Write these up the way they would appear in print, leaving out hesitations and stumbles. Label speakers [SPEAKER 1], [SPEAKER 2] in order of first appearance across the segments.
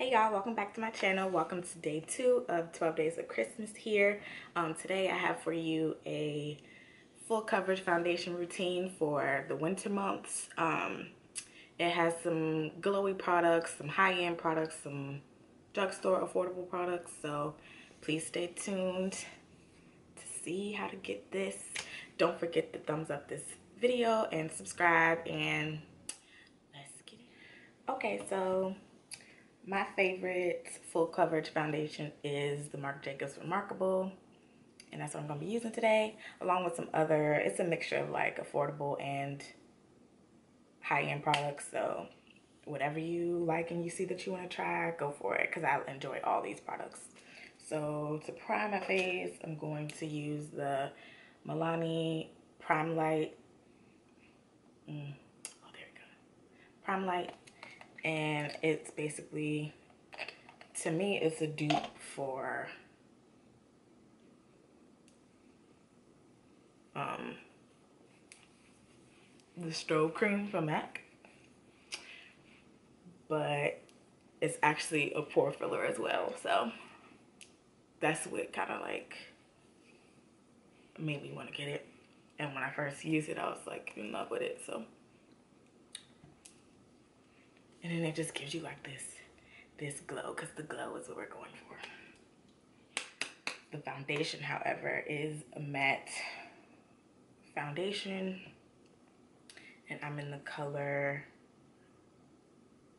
[SPEAKER 1] Hey y'all, welcome back to my channel. Welcome to day 2 of 12 Days of Christmas here. Today I have for you a full coverage foundation routine for the winter months. It has some glowy products, some high-end products, some drugstore affordable products. So please stay tuned to see how to get this. Don't forget to thumbs up this video and subscribe, and let's get it. Okay, so my favorite full coverage foundation is the Marc Jacobs Remarkable, and that's what I'm going to be using today, along with some other, it's a mixture of like affordable and high-end products. So whatever you like and you see that you want to try, go for it, because I enjoy all these products. So to prime my face, I'm going to use the Milani Prime Light. Oh, there we go. Prime Light. And it's basically, to me, it's a dupe for the Strobe Cream from MAC, but it's actually a pore filler as well. So that's what kind of like made me want to get it. And when I first used it, I was like in love with it. So, and then it just gives you like this glow, because the glow is what we're going for. The foundation, however, is a matte foundation, and I'm in the color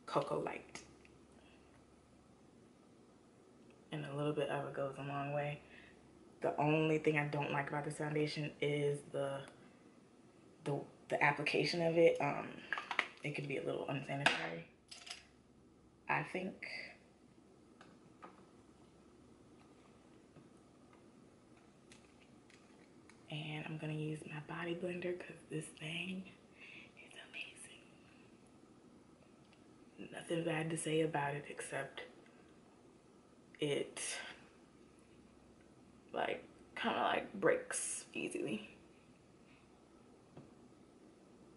[SPEAKER 1] Cocoa Light. And a little bit of it goes a long way. The only thing I don't like about this foundation is the application of it. It can be a little unsanitary, I think. And I'm gonna use my body blender because this thing is amazing. Nothing bad to say about it except it like kind of like breaks easily.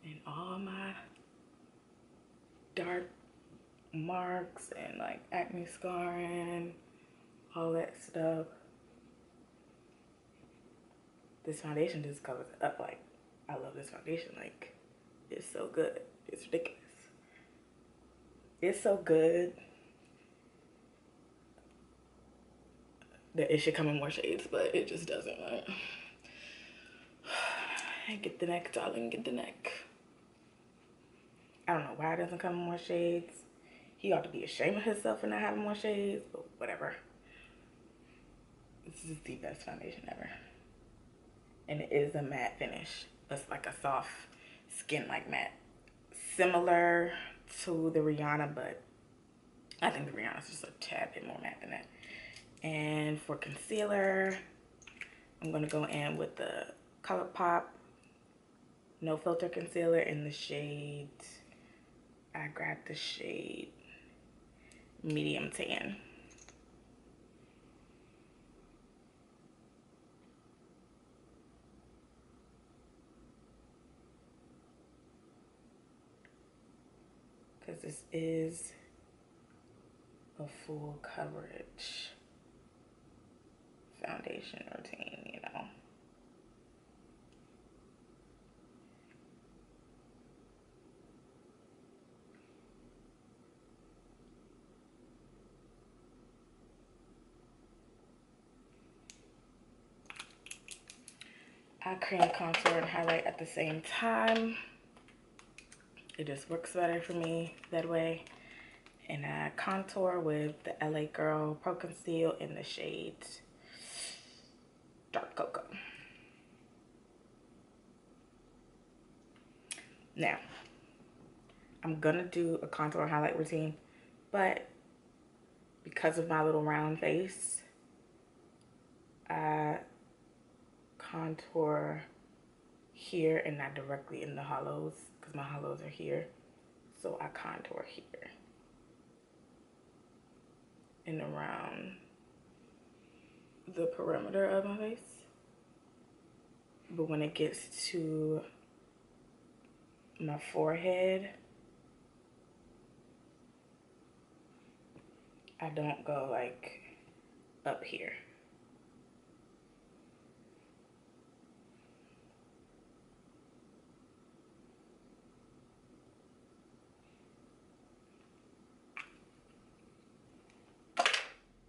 [SPEAKER 1] And all my dark marks and like acne scarring, all that stuff, this foundation just covers it up. Like, I love this foundation. Like, it's so good. It's ridiculous. It's so good that it should come in more shades, but it just doesn't. Right? Get the neck, darling, get the neck. I don't know why it doesn't come in more shades. He ought to be ashamed of himself for not having more shades, but whatever. This is the best foundation ever. And it is a matte finish. It's like a soft skin-like matte. Similar to the Rihanna, but I think the Rihanna's just a tad bit more matte than that. And for concealer, I'm going to go in with the ColourPop No Filter Concealer in the shade, I grabbed the shade Medium Tan. Because this is a full coverage foundation routine, you know. I cream, contour, and highlight at the same time. It just works better for me that way. And I contour with the LA Girl Pro Conceal in the shade Dark Cocoa. Now, I'm gonna do a contour highlight routine, but because of my little round face, I contour here and not directly in the hollows, because my hollows are here. So I contour here and around the perimeter of my face. But when it gets to my forehead, I don't go like up here.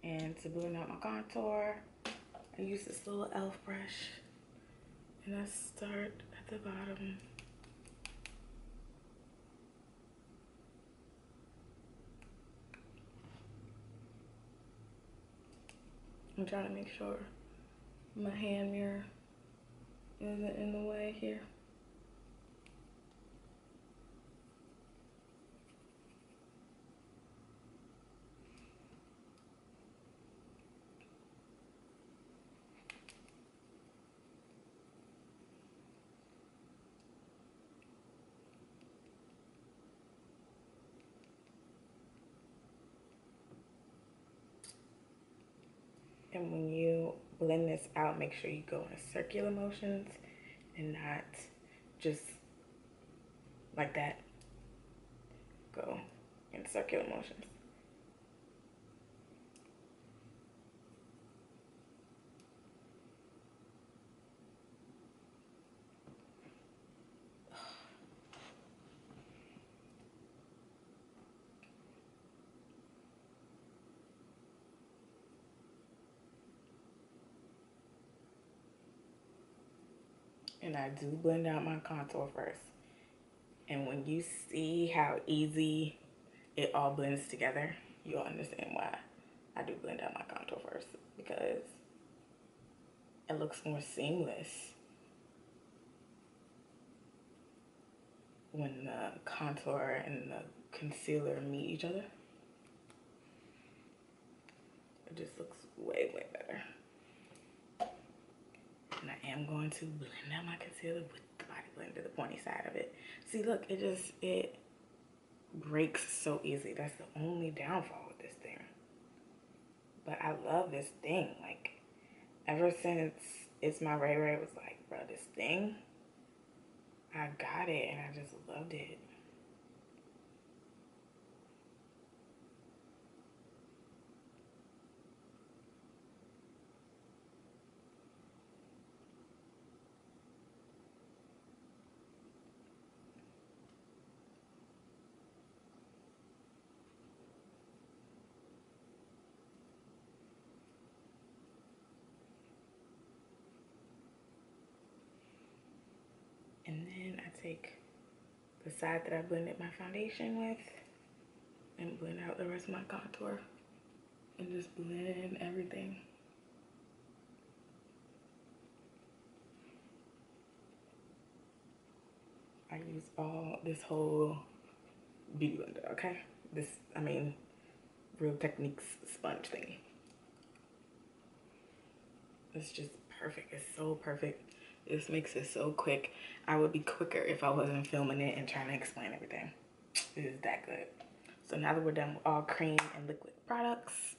[SPEAKER 1] And to blend out my contour, I use this little e.l.f. brush, and I start at the bottom. I'm trying to make sure my hand mirror isn't in the way here. And when you blend this out, make sure you go in circular motions and not just like that. Go in circular motions. And I do blend out my contour first. And when you see how easy it all blends together, you'll understand why I do blend out my contour first, because it looks more seamless when the contour and the concealer meet each other. It just looks way, way better. And I am going to blend out my concealer with the body blender, the pointy side of it. See, look, it breaks so easy. That's the only downfall with this thing. But I love this thing. Like, ever since It's My Ray Ray was like, bro, this thing, I got it, and I just loved it. And then I take the side that I blended my foundation with and blend out the rest of my contour and just blend everything. I use this whole beauty blender, okay? Real Techniques sponge thingy. It's just perfect. It's so perfect. This makes it so quick. I would be quicker if I wasn't filming it and trying to explain everything. It is that good. So now that we're done with all cream and liquid products,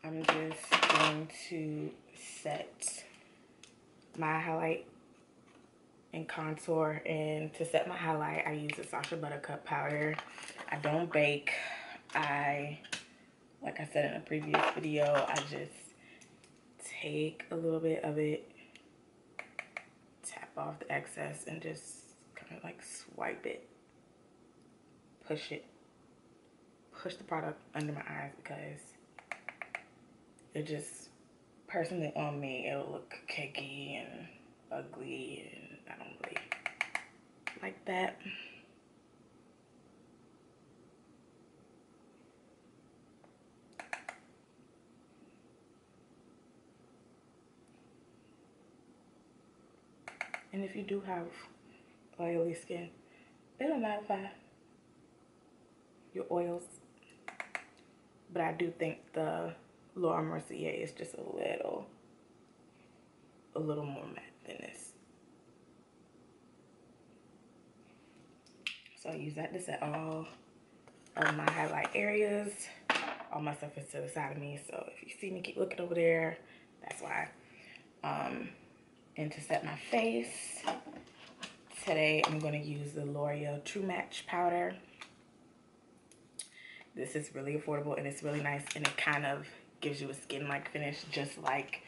[SPEAKER 1] I'm just going to set my highlight and contour. And to set my highlight, I use the Sacha Buttercup powder. I don't bake. Like I said in a previous video, I just take a little bit of it, tap off the excess, and just kind of like swipe it, push the product under my eyes, because it just, personally on me, it'll look cakey and ugly, and I don't really like that. And if you do have oily skin, it don't matter your oils, but I do think the Laura Mercier is just a little more matte than this. So I use that to set all of my highlight areas. All my stuff is to the side of me, so if you see me keep looking over there, that's why. And to set my face, today I'm going to use the L'Oreal True Match powder. This is really affordable and it's really nice, and it kind of gives you a skin-like finish just like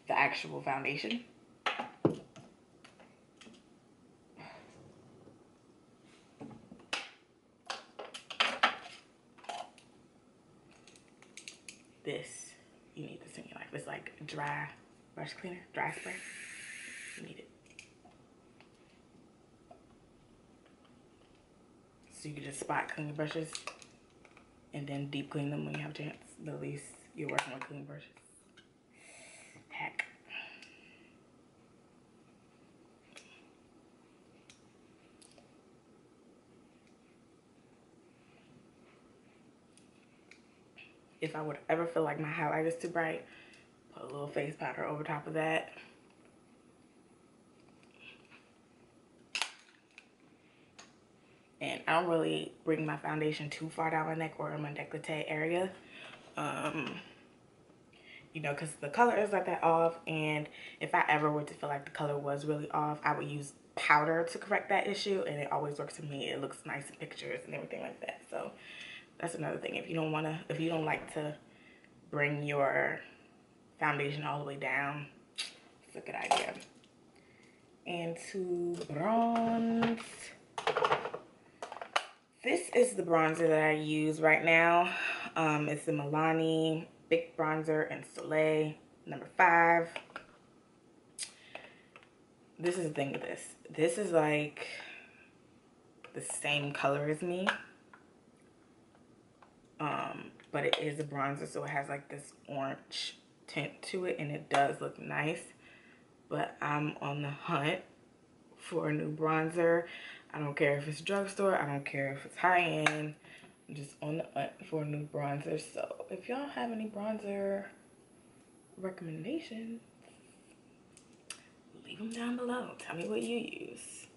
[SPEAKER 1] the actual foundation. This, you need this in your life. It's like dry brush cleaner, dry spray. You need it. So you can just spot clean your brushes and then deep clean them when you have a chance. But at least you're working with clean brushes. Hack. If I would ever feel like my highlight is too bright, put a little face powder over top of that. And I don't really bring my foundation too far down my neck or in my décolleté area. You know, because the color is not that off. And if I ever were to feel like the color was really off, I would use powder to correct that issue. And it always works for me. It looks nice in pictures and everything like that. So that's another thing. If you don't like to bring your foundation all the way down, it's a good idea. And to bronze, this is the bronzer that I use right now. It's the Milani Big Bronzer in Soleil number 5. This is the thing with this. This is like the same color as me. But it is a bronzer, so it has like this orange tint to it, and it does look nice. But I'm on the hunt for a new bronzer. I don't care if it's drugstore, I don't care if it's high-end. I'm just on the hunt for a new bronzer. So if y'all have any bronzer recommendations, leave them down below. Tell me what you use.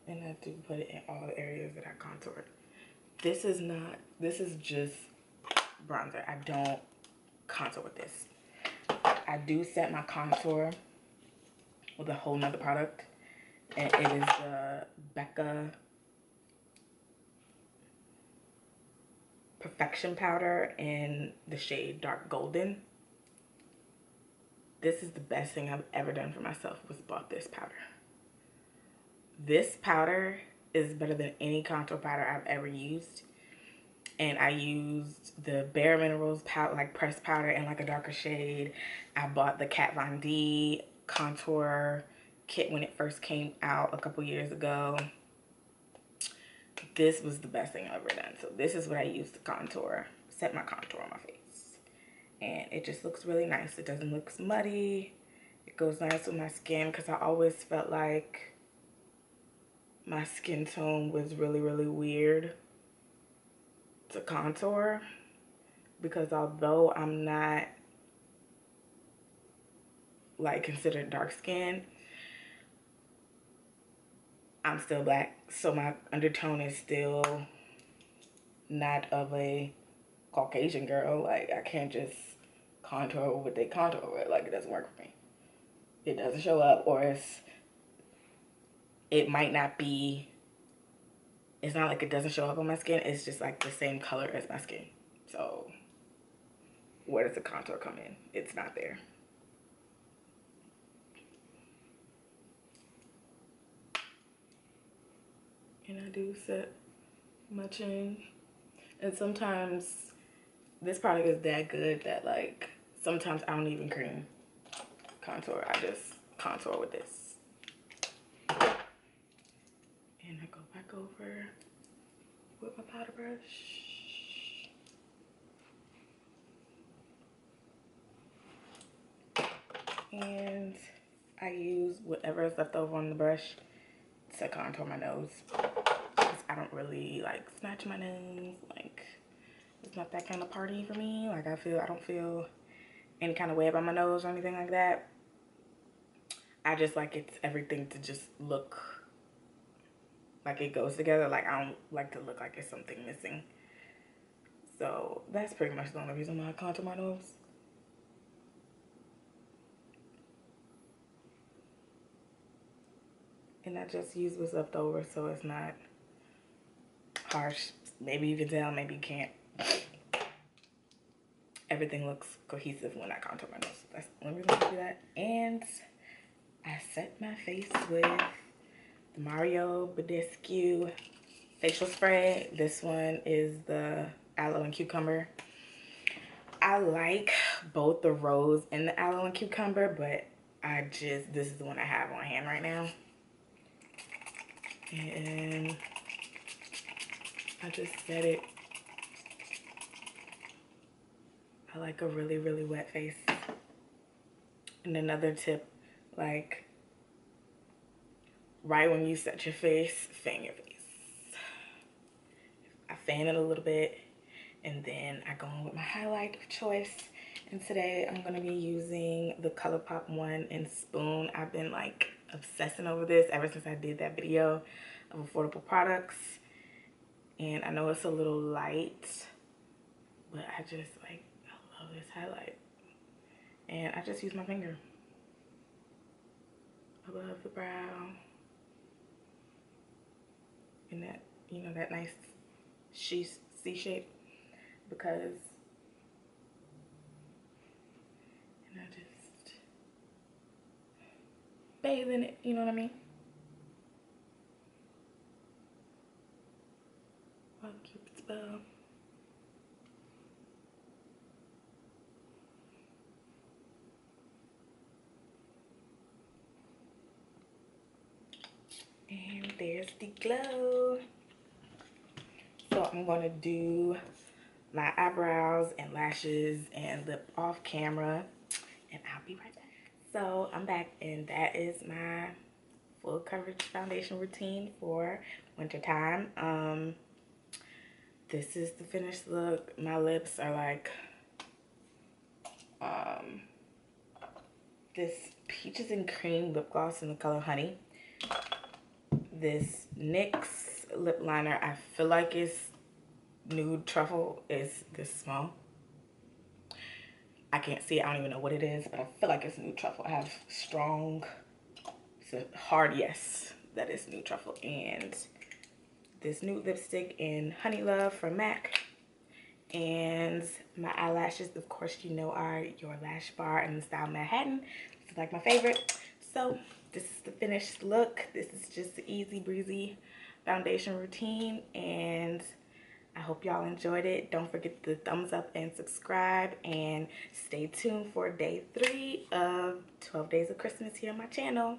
[SPEAKER 1] And I do put it in all the areas that I contoured. This is just bronzer. I don't contour with this. I do set my contour with a whole nother product, and it is the Becca Perfection Powder in the shade Dark Golden. This is the best thing I've ever done for myself, was bought this powder. This powder is better than any contour powder I've ever used. And I used the Bare Minerals powder, like pressed powder in like a darker shade. I bought the Kat Von D contour kit when it first came out a couple years ago. This was the best thing I've ever done. So this is what I use to contour, set my contour on my face. And it just looks really nice. It doesn't look smutty. It goes nice with my skin, because I always felt like my skin tone was really, really weird to contour, because although I'm not like considered dark skinned, I'm still black, so my undertone is still not of a Caucasian girl. Like, I can't just contour what they contour with. Like, it doesn't work for me. It doesn't show up, or it might not be, it's not like it doesn't show up on my skin, it's just like the same color as my skin. So where does the contour come in? It's not there. And I do set my chin. And sometimes this product is that good that, like, sometimes I don't even cream contour. I just contour with this. And I go back over with my powder brush. And I use whatever is left over on the brush to contour my nose. Because I don't really like snatch my nose. Like, it's not that kind of party for me. Like, I don't feel any kind of way about my nose or anything like that. I just like it's everything to just look like it goes together. Like, I don't like to look like it's something missing. So that's pretty much the only reason why I contour my nose. And I just used what's left over so it's not harsh. Maybe you can tell, maybe you can't. Everything looks cohesive when I contour my nose. That's the only reason I do that. And I set my face with the Mario Badescu facial spray. This one is the aloe and cucumber. I like both the rose and the aloe and cucumber, but this is the one I have on hand right now. And I just set it. I like a really, really wet face. And another tip, like right when you set your face, fan your face. I fan it a little bit and then I go in with my highlight of choice. And today I'm gonna be using the ColourPop one in Spoon. I've been like obsessing over this ever since I did that video of affordable products. And I know it's a little light, but I just like, I love this highlight. And I just use my finger above the brow. In that, you know, that nice C shape, because, and I just bathe in it, you know what I mean? Oh, Cupid's bow. And there's the glow. So I'm gonna do my eyebrows and lashes and lip off camera, and I'll be right back. So I'm back, and that is my full coverage foundation routine for wintertime. This is the finished look. My lips are like this peaches and cream lip gloss in the color Honey. This NYX lip liner, I feel like it's Nude Truffle. Is this small? I can't see it, I don't even know what it is, but I feel like it's Nude Truffle. I have strong, it's a hard yes that it's Nude Truffle. And this nude lipstick in Honey Love from MAC. And my eyelashes, of course, you know, are Your Lash Bar in the style Manhattan. It's like my favorite. So this is the finished look. This is just the easy breezy foundation routine, and I hope y'all enjoyed it. Don't forget the thumbs up and subscribe, and stay tuned for day 3 of 12 Days of Christmas here on my channel.